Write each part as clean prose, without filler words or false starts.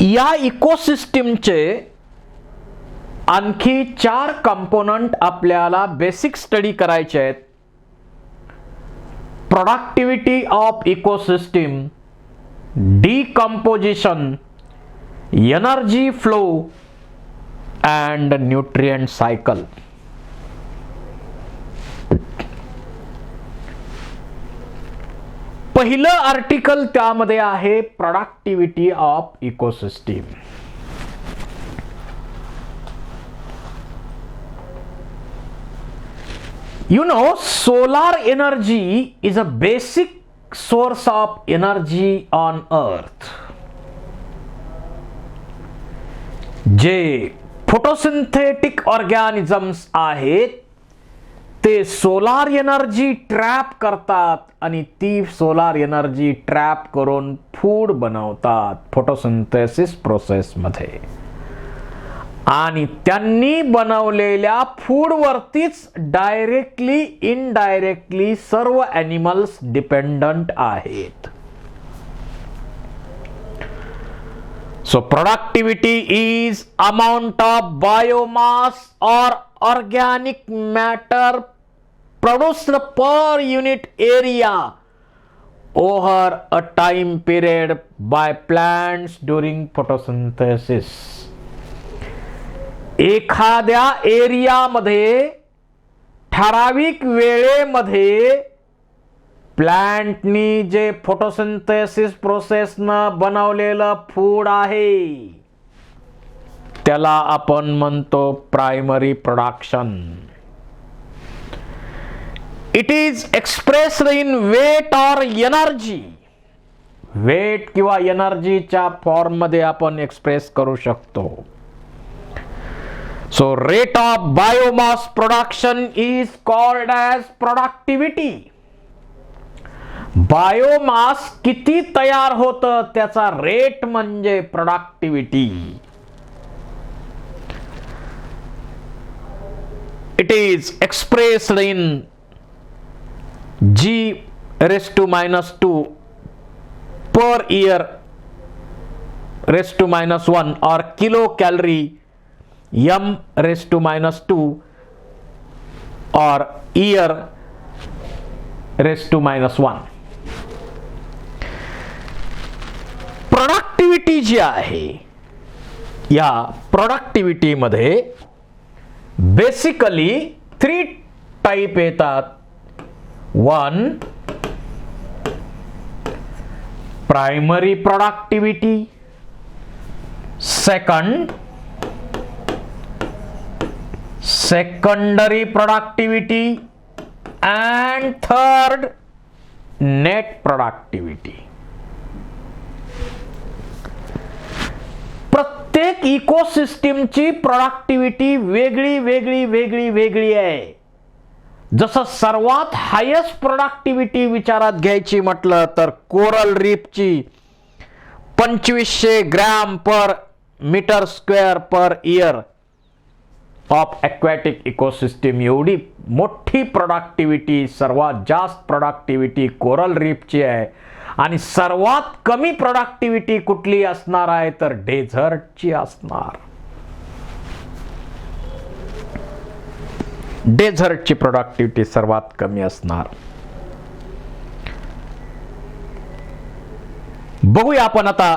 या इकोसिस्टीमचे आणखी 4 कंपोनंट आपल्याला बेसिक स्टडी करायचे आहेत. Productivity of ecosystem, decomposition, energy flow and nutrient cycle. पहिलं आर्टिकल त्यामध्ये आहे productivity of ecosystem. You know, solar energy is a basic source of energy on earth. जे photosynthetic organisms आहेत ते सोलार एनर्जी ट्रॅप करतात आणि ती सोलार एनर्जी ट्रॅप करून फूड बनवतात फोटोसिंथेसिस प्रोसेस मध्ये. आणि त्यांनी बनवलेल्या फूड वरतीच डायरेक्टली इनडायरेक्टली सर्व ॲनिमल्स डिपेंडंट आहेत. So productivity is amount of biomass or organic matter produced per unit area over a time period by plants during photosynthesis. एखाद्या एरियामध्ये ठराविक वेळेमध्ये प्लांटनी जे फोटोसिंथेसिस प्रोसेसनं बनवलेलं फूड आहे त्याला आपण म्हणतो primary production. It is expressed in weight or energy. Weight किंवा एनर्जीच्या फॉर्म मध्ये आपण एक्सप्रेस करू शकतो. So rate of biomass production is called as productivity. Biomass किती तयार होतं त्याचा रेट म्हणजे productivity. It is expressed in G⁻² per year (1) or kilocalorie M⁻² or year⁻1. Productivity जी आहे या प्रोडक्टिव्हिटी मध्ये बेसिकली 3 टाइप येतात. 1 primary productivity, 2nd secondary productivity and 3rd net productivity. प्रत्येक इकोसिस्टीमची प्रोडक्टिव्हिटी वेगळी आहे. जसं सर्वात हायेस्ट प्रोडक्टिव्हिटी विचारात घ्यायची म्हटलं तर कोरल रीफची 2500 gram per metre square per year of aquatic ecosystem. एवढी मोठी प्रोडक्टिव्हिटी, सर्वात जास्त प्रोडक्टिव्हिटी कोरल रीफची आहे. आणि सर्वात कमी प्रोडक्टिव्हिटी कुठली असणार आहे तर डेझर्टची असणार. डेझर्टची प्रोडक्टिव्हिटी सर्वात कमी असणार. बघूया आपण आता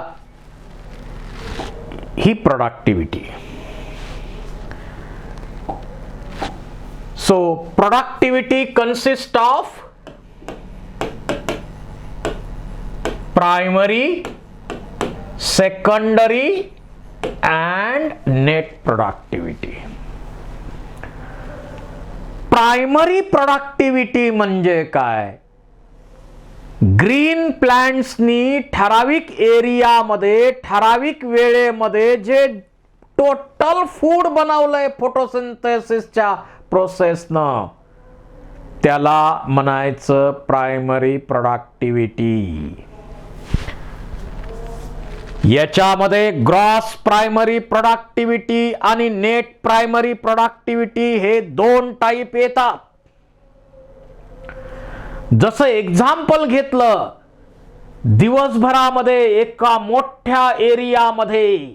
ही productivity. So productivity consists of primary, secondary and net productivity. Primary productivity म्हणजे काय? ग्रीन प्लांट्सनी ठराविक एरियामध्ये ठराविक वेळेमध्ये जे टोटल फूड बनवलंय फोटोसिंथेसिसच्या प्रोसेसनं त्याला म्हणायचं प्रायमरी प्रोडक्टिव्हिटी. याच्यामध्ये ग्रॉस प्रायमरी प्रोडक्टिव्हिटी आणि नेट प्रायमरी प्रोडक्टिव्हिटी हे 2 टाइप येतात. जसं एक्झाम्पल घेतलं दिवसभरामध्ये एका मोठ्या एरियामध्ये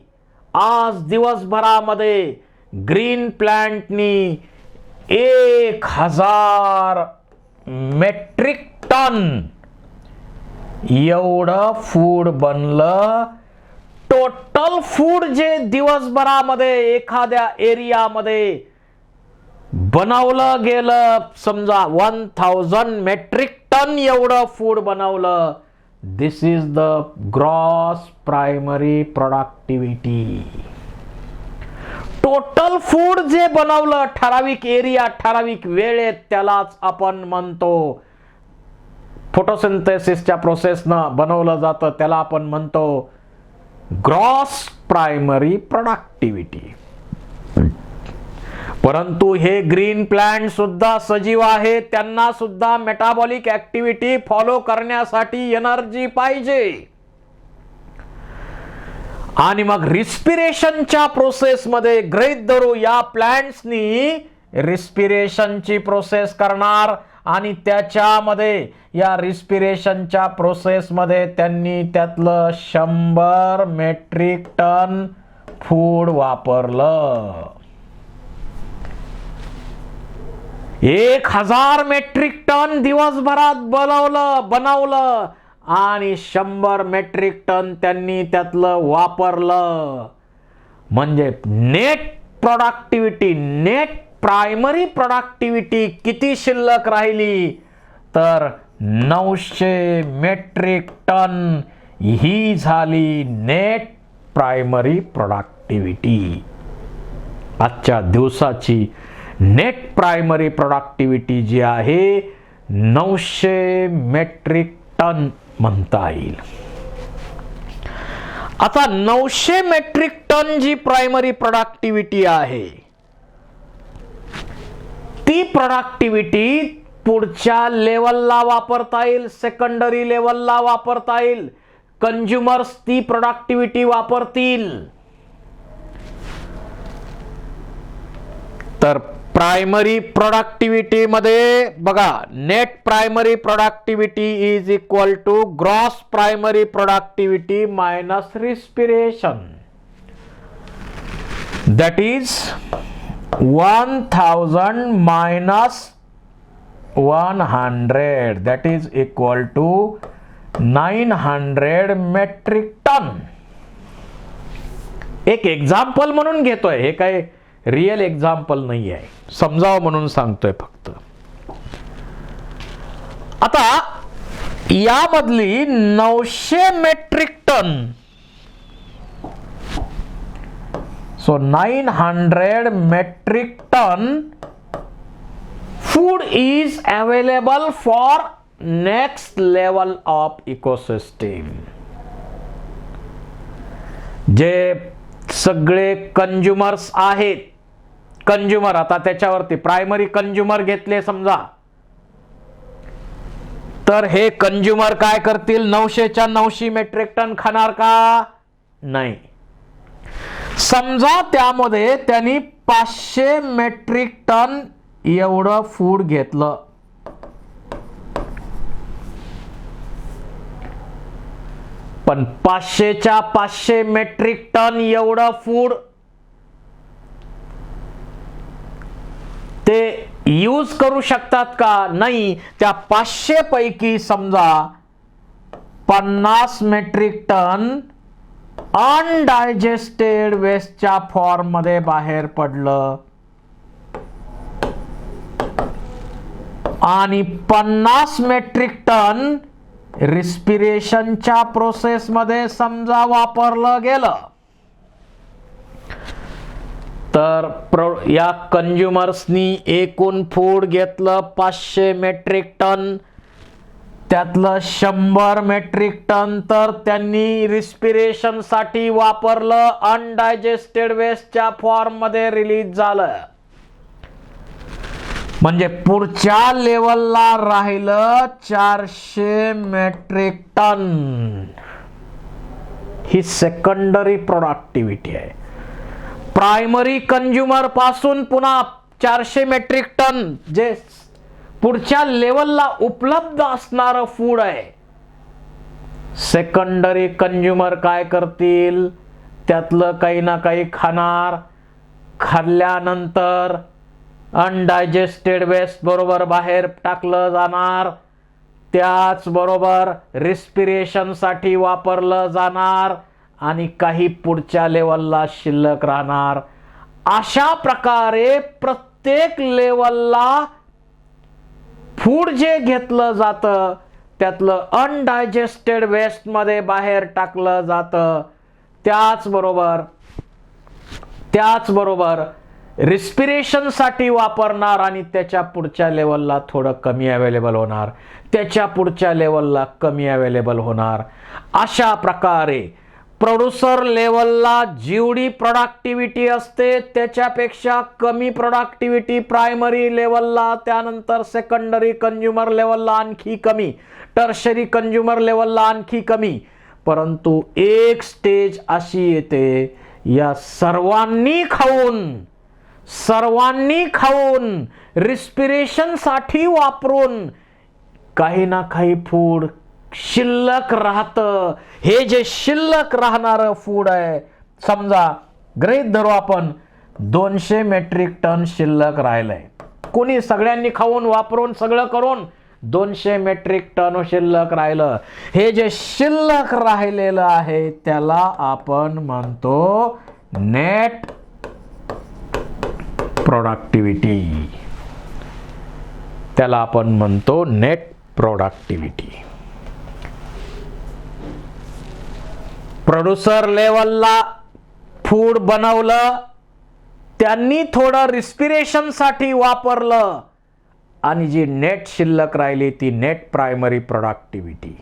आज दिवसभरामध्ये ग्रीन प्लांटनी 1000 मेट्रिक टन एवढं फूड बनलं. टोटल फूड जे दिवसभरामध्ये एखाद्या एरियामध्ये बनवलं गेलं, समजा 1000 मेट्रिक टन एवढं फूड बनवलं. This is the gross primary productivity. Total food जे बनवलं ठराविक एरिया ठराविक वेळेत, त्यालाच आपण म्हणतो फोटोसिंथेसिसच्या प्रोसेसनं बनवलं जातं, त्याला आपण म्हणतो ग्रॉस प्रायमरी प्रोडक्टिव्हिटी. परंतु हे ग्रीन प्लांट सुद्धा सजीव आहेत, त्यांना सुद्धा मेटाबॉलिक ऍक्टिव्हिटी फॉलो करण्यासाठी एनर्जी पाहिजे. आणि मग रिस्पिरेशनच्या प्रोसेसमध्ये गृहीत धरू या प्लांट्सनी रिस्पिरेशनची प्रोसेस करणार आणि त्याच्यामध्ये या रिस्पिरेशनच्या प्रोसेसमध्ये त्यांनी त्यातलं 100 मेट्रिक टन फूड वापरलं. 1000 मेट्रिक टन दिवसभरात बनवलं आणि 100 मेट्रिक टन त्यांनी त्यातलं वापरलं. म्हणजे net productivity, net primary productivity किती शिल्लक राहिली तर 900 मेट्रिक टन ही झाली नेट प्रायमरी प्रोडक्टिव्हिटी. आजच्या दिवसाची नेट प्रायमरी प्रोडक्टिव्हिटी जी आहे 900 मेट्रिक टन म्हणता येईल. आता 900 मेट्रिक टन जी प्रायमरी प्रोडक्टिव्हिटी आहे ती प्रोडक्टिव्हिटी पुढच्या लेवलला वापरता येईल, सेकंडरी लेवलला वापरता येईल. कंझ्युमर्स ती प्रोडक्टिव्हिटी वापरतील. तर प्रायमरी प्रोडक्टिव्हिटी मध्ये बघा, net primary productivity is equal to gross primary productivity minus respiration. That is 1000 minus 100, that is equal to 900 metric ton. एक एक्झाम्पल म्हणून घेतोय, हे काय रियल एक्झाम्पल नाही आहे, समजावं म्हणून सांगतोय फक्त. आता यामधली 900 metric ton, so 900 metric ton food is available for next level of ecosystem. जे सगळे कंझ्युमर्स आहेत, कंझ्युमर आता त्याच्यावरती प्रायमरी कंझ्युमर घेतले समजा, तर हे कंझ्युमर काय करतील, 900च्या 900 मेट्रिक टन खाणार का नाही. समजा त्यामध्ये त्यांनी 500 मेट्रिक टन एवढं फूड घेतलं, पण 500च्या 500 मेट्रिक टन एवढं फूड ते यूज करू शकतात का नाही. त्या 500 पैकी समजा 50 मेट्रिक टन अनडायजेस्टेड वेस्टच्या फॉर्म मध्ये बाहेर पडलं आणि 50 मेट्रिक टन रिस्पिरेशनच्या प्रोसेस मध्ये समजा वापरलं गेलं, तर या कंझ्युमर्सनी एकूण फूड घेतलं 500 मेट्रिक टन, त्यातलं 100 मेट्रिक टन तर त्यांनी रिस्पिरेशन साठी वापरलं, अनडायजेस्टेड वेस्टच्या फॉर्म मध्ये रिलीज झालं. म्हणजे पुढच्या लेवलला राहिलं 400 मेट्रिक टन. ही सेकंडरी प्रोडक्टिव्हिटी आहे. प्रायमरी कंझ्युमर पासून पुन्हा 400 मेट्रिक टन जे पुढच्या लेवलला उपलब्ध असणारं फूड आहे, सेकंडरी कंझ्युमर काय करतील, त्यातलं काही ना काही खाणार, खाल्ल्यानंतर अनडायजेस्टेड वेस्ट बरोबर बाहेर टाकलं जाणार, त्याचबरोबर रिस्पिरेशनसाठी वापरलं जाणार आणि काही पुढच्या लेवलला शिल्लक राहणार. अशा प्रकारे प्रत्येक लेवलला फूड जे घेतलं जातं त्यातलं अनडायजेस्टेड वेस्टमध्ये बाहेर टाकलं जातं. त्याचबरोबर रिस्पिरेशनसाठी वापरणार आणि त्याच्या पुढच्या लेवलला थोडं कमी अवेलेबल होणार, त्याच्या पुढच्या लेवलला कमी अवेलेबल होणार. अशा प्रकारे प्रोड्युसर लेवलला जेवढी प्रोडक्टिव्हिटी असते त्याच्यापेक्षा कमी प्रोडक्टिव्हिटी प्रायमरी लेवलला, त्यानंतर सेकंडरी कंझ्युमर लेवलला आणखी कमी, टर्शरी कंझ्युमर लेवलला आणखी कमी. परंतु एक स्टेज अशी येते, या सर्वांनी खाऊन रिस्पिरेशनसाठी वापरून काही ना काही फूड शिल्लक राहतं. हे जे शिल्लक राहणारं फूड आहे, समजा गृहीत धरू आपण 200 मेट्रिक टन शिल्लक राहिलंय, कोणी सगळ्यांनी खाऊन वापरून सगळं करून 200 मेट्रिक टन शिल्लक राहिलं. हे जे शिल्लक राहिलेलं आहे त्याला आपण म्हणतो नेट प्रोडक्टिव्हिटी. त्याला आपण म्हणतो नेट प्रोडक्टिव्हिटी. प्रोड्युसर लेवलला फूड बनवलं, त्यांनी थोडं रिस्पिरेशनसाठी वापरलं आणि जी नेट शिल्लक राहिली ती net primary productivity.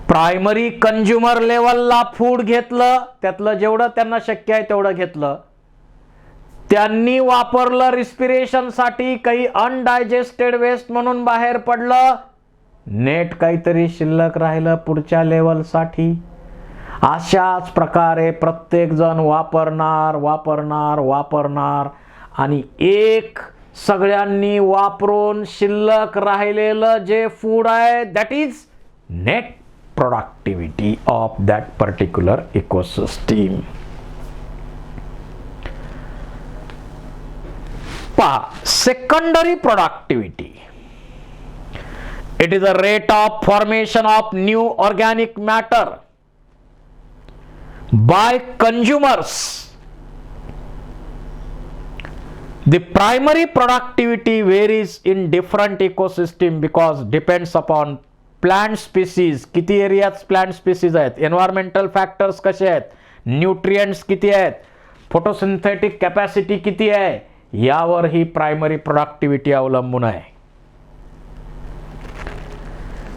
Primary consumer लेवलला फूड घेतलं, त्यातलं जेवढं त्यांना शक्य आहे तेवढं घेतलं, त्यांनी वापरलं रिस्पिरेशनसाठी, काही अनडायजेस्टेड वेस्ट म्हणून बाहेर पडलं, नेट काहीतरी शिल्लक राहिलं पुढच्या लेवलसाठी. अशाच प्रकारे प्रत्येक जण वापरणार आणि एक सगळ्यांनी वापरून शिल्लक राहिलेलं जे फूड आहे that is net productivity of that particular ecosystem. पहा, secondary productivity, it is a rate of formation of new organic matter by consumers. The primary productivity varies in different ecosystem because depends upon plant species. किती एरियात plant species आहेत, environmental factors कसे आहेत, nutrients किती आहेत, photosynthetic capacity किती आहे, यावर ही प्रायमरी प्रोडक्टिव्हिटी अवलंबून आहे.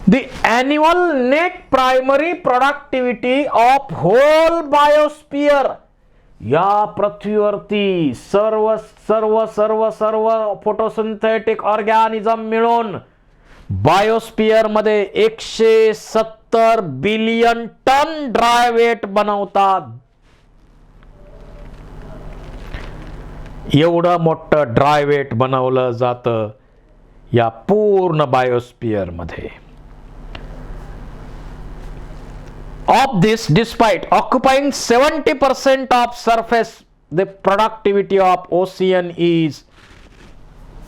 The annual net primary productivity of whole biosphere, या पृथ्वीवरती सर्व फोटोसिंथेटिक ऑर्गॅनिझम मिळून बायोस्फियर मध्ये 170 बिलियन टन ड्राय वेट बनवतात. एवढं मोठं ड्राय वेट बनवलं जातं या पूर्ण बायोस्फियर मध्ये. Of this, despite occupying 70% of surface, the productivity of ocean is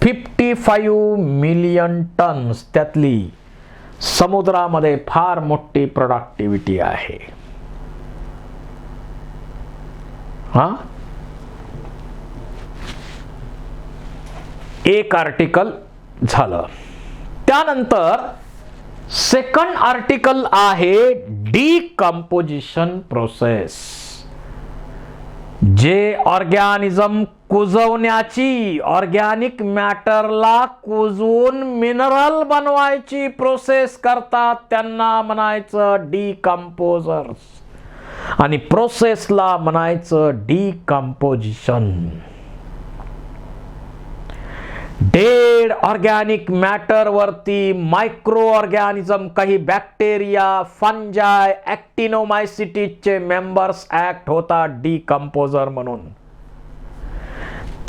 55 million tons. त्यातली समुद्रामध्ये फार मोठी प्रोडक्टिव्हिटी आहे. एक आर्टिकल झालं. त्यानंतर सेकंड आर्टिकल आहे डिकम्पोजिशन प्रोसेस. जे ऑर्गॅनिझम कुजवण्याची, ऑर्गॅनिक मॅटरला कुजवून मिनरल बनवायची प्रोसेस करतात त्यांना म्हणायचं डिकम्पोजर्स, आणि प्रोसेसला म्हणायचं डिकम्पोजिशन. डेड ऑर्गॅनिक मॅटर वरती मायक्रो ऑर्गॅनिझम, काही बॅक्टेरिया, फंजाय, ॲक्टिनोमायसिटीजचे मेंबर्स ऍक्ट होतात डिकम्पोजर म्हणून.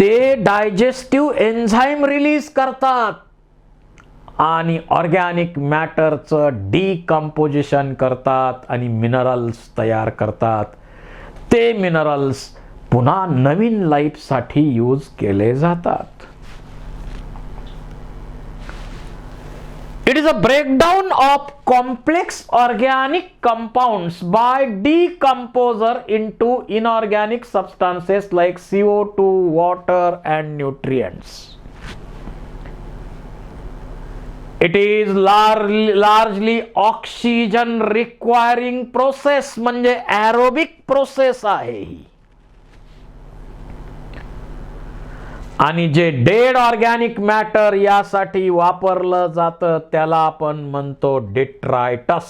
ते डायजेस्टिव्ह एन्झाईम रिलीज करतात आणि ऑर्गॅनिक मॅटरचं डिकम्पोजिशन करतात आणि मिनरल्स तयार करतात. ते मिनरल्स पुन्हा नवीन लाईफसाठी यूज केले जातात. It is a breakdown of complex organic compounds by decomposer into inorganic substances like CO2, water and nutrients. It is largely oxygen requiring process, म्हणजे aerobic process आहे ही. आणि जे डेड ऑर्गॅनिक मॅटर यासाठी वापरलं जातं त्याला आपण म्हणतो डिट्रायटस.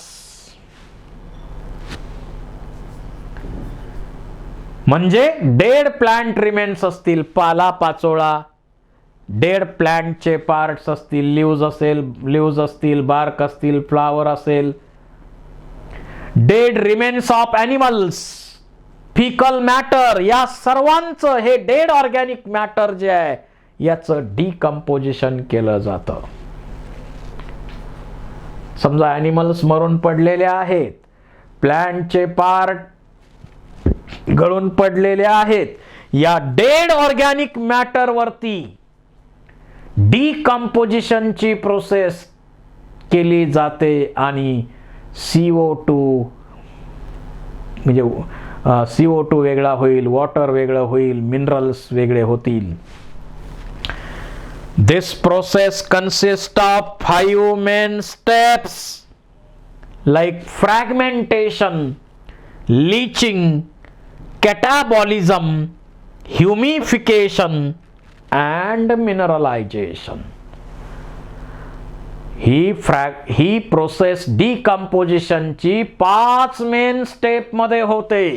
म्हणजे डेड प्लांट रिमेन्स असतील, पाला पाचोळा, डेड प्लांटचे पार्ट्स असतील, लिव्ज असतील, बार्क असतील, फ्लावर असेल, dead remains of animals, faecal matter, या सर्वांचं हे डेड ऑर्गॅनिक मॅटर जे आहे याचं डिकम्पोजिशन केलं जातं. समजा ॲनिमल्स मरून पडलेले आहेत, प्लांटचे पार्ट गळून पडलेले आहेत, या डेड ऑर्गॅनिक मॅटर वरती डिकम्पोजिशनची प्रोसेस केली जाते आणि CO2 म्हणजे CO2 वेगळा होईल, वॉटर वेगळं होईल, मिनरल्स वेगळे होतील. This process consists of 5 main steps like fragmentation, leaching, catabolism, humidification and mineralization. ही प्रोसेस डिकम्पोजिशनची 5 मेन स्टेप मध्ये होते.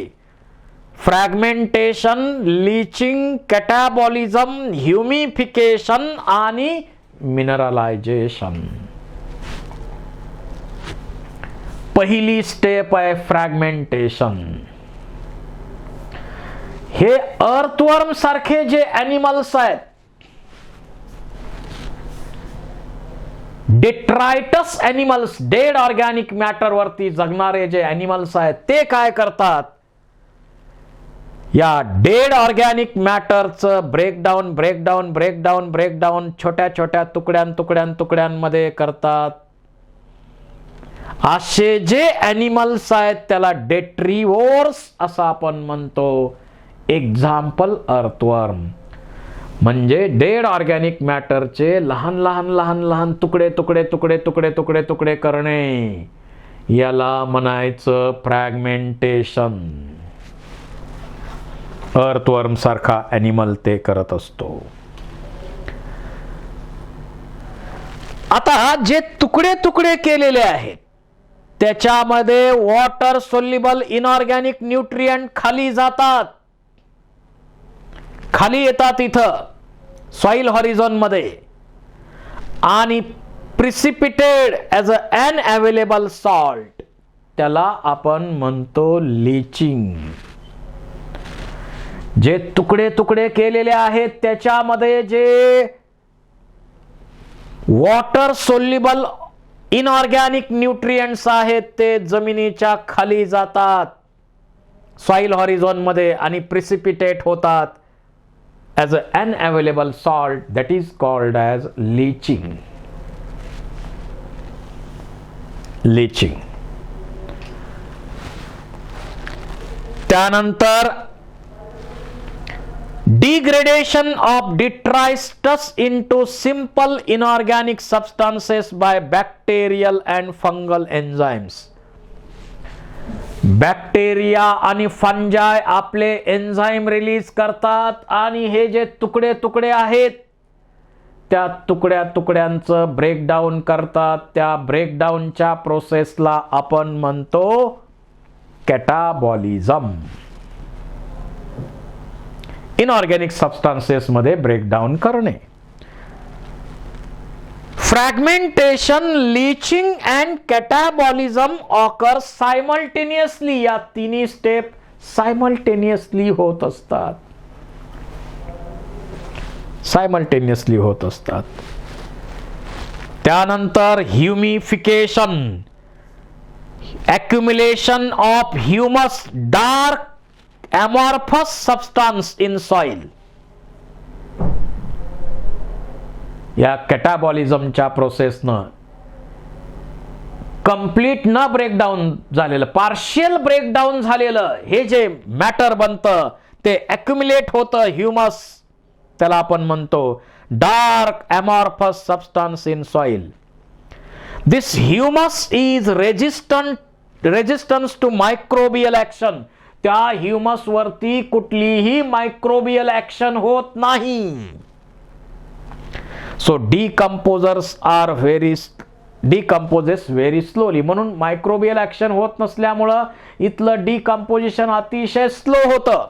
फ्रॅगमेंटेशन, लीचिंग, कॅटाबॉलिझम, ह्युमिफिकेशन आणि मिनरलायझेशन. पहिली स्टेप आहे फ्रॅगमेंटेशन. हे अर्थवर्म सारखे जे ॲनिमल्स आहेत, डिट्रायटस ॲनिमल्स, डेड ऑर्गॅनिक मॅटर वरती जगणारे जे ॲनिमल्स आहेत ते काय करतात, या डेड ऑर्गॅनिक मॅटरचं ब्रेकडाऊन छोट्या छोट्या तुकड्यांमध्ये करतात. असे जे ॲनिमल्स आहेत त्याला डेट्रिव्होर्स असं आपण म्हणतो. Example earthworm. म्हणजे डेड ऑर्गॅनिक मॅटरचे लहान तुकडे करणे याला म्हणायचं फ्रॅगमेंटेशन. अर्थवर्म सारखा ॲनिमल ते करत असतो. आता जे तुकडे केलेले आहेत त्याच्यामध्ये वॉटर सोल्युबल इनऑर्गॅनिक न्यूट्रिएंट खाली जातात, खाली येतात इथं सॉइल हॉरिझॉन मध्ये, आणि precipitated as unavailable salt त्याला आपण म्हणतो लीचिंग. जे तुकडे केलेले आहेत त्याच्यामध्ये जे वॉटर सोल्युबल इनऑर्गॅनिक न्यूट्रिएंट्स आहेत ते जमिनीच्या खाली जातात सॉइल हॉरिझॉन मध्ये आणि प्रिसिपिटेट होतात as an unavailable salt, that is called as leaching. त्यानंतर degradation of detritus into simple inorganic substances by bacterial and fungal enzymes. Bacteria आणि फंजाय आपले एन्झाईम रिलीज करतात आणि हे जे तुकडे आहेत त्या तुकड्यांचं ब्रेकडाऊन करतात. त्या ब्रेकडाऊनच्या प्रोसेसला आपण म्हणतो कॅटाबॉलिझम. इनऑर्गॅनिक सबस्टान्सेस मध्ये ब्रेकडाऊन करणे. Fragmentation, leaching and catabolism occur simultaneously. या तिन्ही स्टेप सायमल्टेनियसली होत असतात. त्यानंतर ह्युमिफिकेशन, accumulation of humus, dark amorphous substance in soil. या कॅटाबॉलिझमच्या प्रोसेसनं कंप्लीट न ब्रेकडाऊन झालेलं, पार्शियल ब्रेकडाऊन झालेलं हे जे मॅटर बनतं ते ॲक्युम्युलेट होतं ह्युमस, त्याला आपण म्हणतो dark amorphous substance in soil. This humus is resistance to microbial action. त्या ह्युमस वरती कुठलीही मायक्रोबियल ऍक्शन होत नाही. So decomposes very slowly. म्हणून मायक्रोबियल ऍक्शन होत नसल्यामुळं इथलं डिकम्पोजिशन अतिशय स्लो होतं.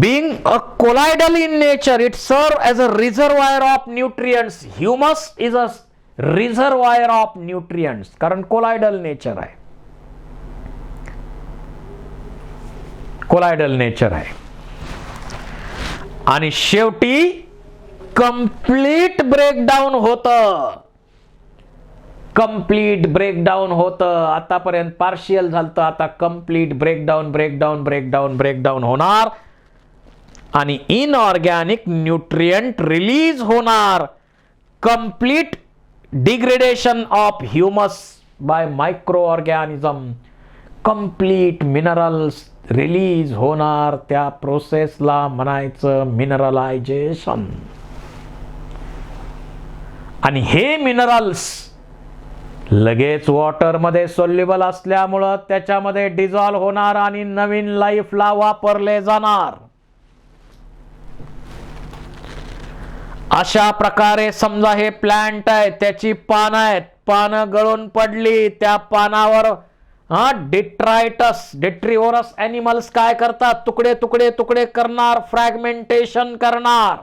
Being a colloidal in nature, it serves as a reservoir of nutrients. Humus is a reservoir of nutrients. कारण colloidal nature आहे. colloidal nature आहे. आणि शेवटी कंप्लीट ब्रेकडाऊन होतं. कंप्लीट ब्रेकडाऊन होतं. आतापर्यंत पार्शियल झालं, आता कंप्लीट ब्रेकडाऊन होणार आणि इनऑर्गॅनिक न्यूट्रिएंट रिलीज होणार. Complete degradation of humus by microorganism. Complete minerals release होणार. त्या प्रोसेसला म्हणायचं मिनरलायझेशन. आणि हे मिनरल्स लगेच वॉटरमध्ये सोल्युबल असल्यामुळं त्याच्यामध्ये डिझॉल्व्ह होणार आणि नवीन लाईफला वापरले जाणार. अशा प्रकारे समजा हे प्लांट आहे, त्याची पानं आहेत, पानं गळून पडली, त्या पानावर डिट्रिओरस ॲनिमल्स काय करतात, तुकडे तुकडे तुकडे करणार, फ्रॅगमेंटेशन करणार.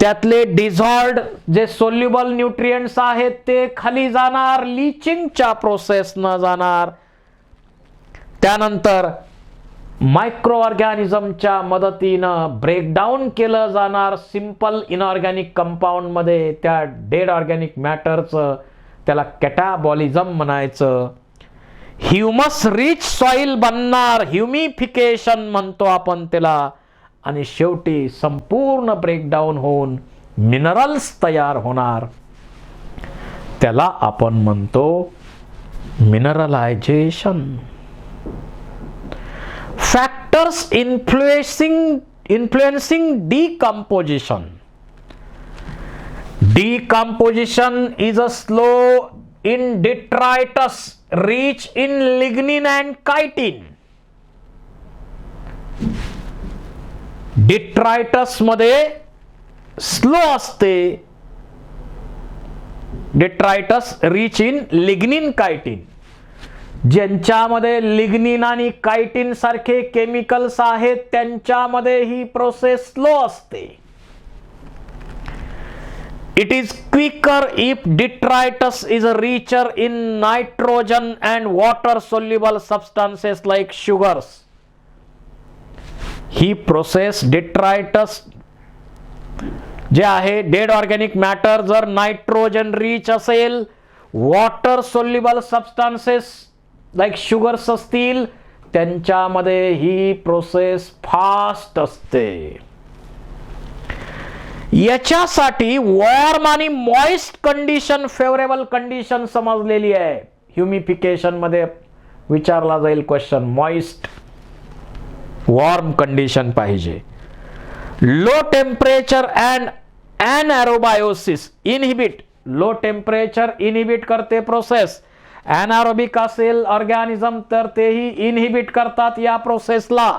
त्यातले डिझॉल्व्ड जे सोल्युबल न्यूट्रिएंट्स आहेत ते खाली जाणार, लीचिंगच्या प्रोसेसनं जाणार. त्यानंतर मायक्रो ऑर्गॅनिझमच्या मदतीनं ब्रेकडाऊन केलं जाणार सिंपल इनऑर्गॅनिक कंपाऊंड मध्ये त्या डेड ऑर्गॅनिक मॅटरचं. त्याला कॅटाबॉलिझम म्हणायचं. ह्युमस रिच सॉइल बनणार, ह्युमिफिकेशन म्हणतो आपण त्याला. आणि शेवटी संपूर्ण ब्रेकडाऊन होऊन मिनरल्स तयार होणार, त्याला आपण म्हणतो मिनरलायझेशन. Factors influencing decomposition. Decomposition is a slow in detritus, rich in lignin and chitin. Detritus मध्ये स्लो असते. Detritus rich in lignin chitin. ज्यांच्यामध्ये लिग्निन आणि कायटिन सारखे केमिकल्स आहेत त्यांच्यामध्ये ही प्रोसेस स्लो असते. It is quicker if detritus is richer in nitrogen and water soluble substances like sugars. ही प्रोसेस डिट्रायटस जे आहे डेड ऑर्गॅनिक मॅटर जर नायट्रोजन रिच असेल, water soluble substances like sugars असतील, त्यांच्यामध्ये ही प्रोसेस फास्ट असते. याच्यासाठी वॉर्म आणि मॉइस्ट कंडिशन फेवरेबल कंडिशन समजलेली आहे. ह्युमिफिकेशन मध्ये विचारला जाईल क्वेश्चन, मॉइस्ट वॉर्म कंडिशन पाहिजे. Low temperature and anaerobiosis inhibit. Low temperature inhibit करते प्रोसेस. ॲनारोबिक असेल ऑर्गॅनिझम तर तेही इनहिबिट करतात या प्रोसेसला.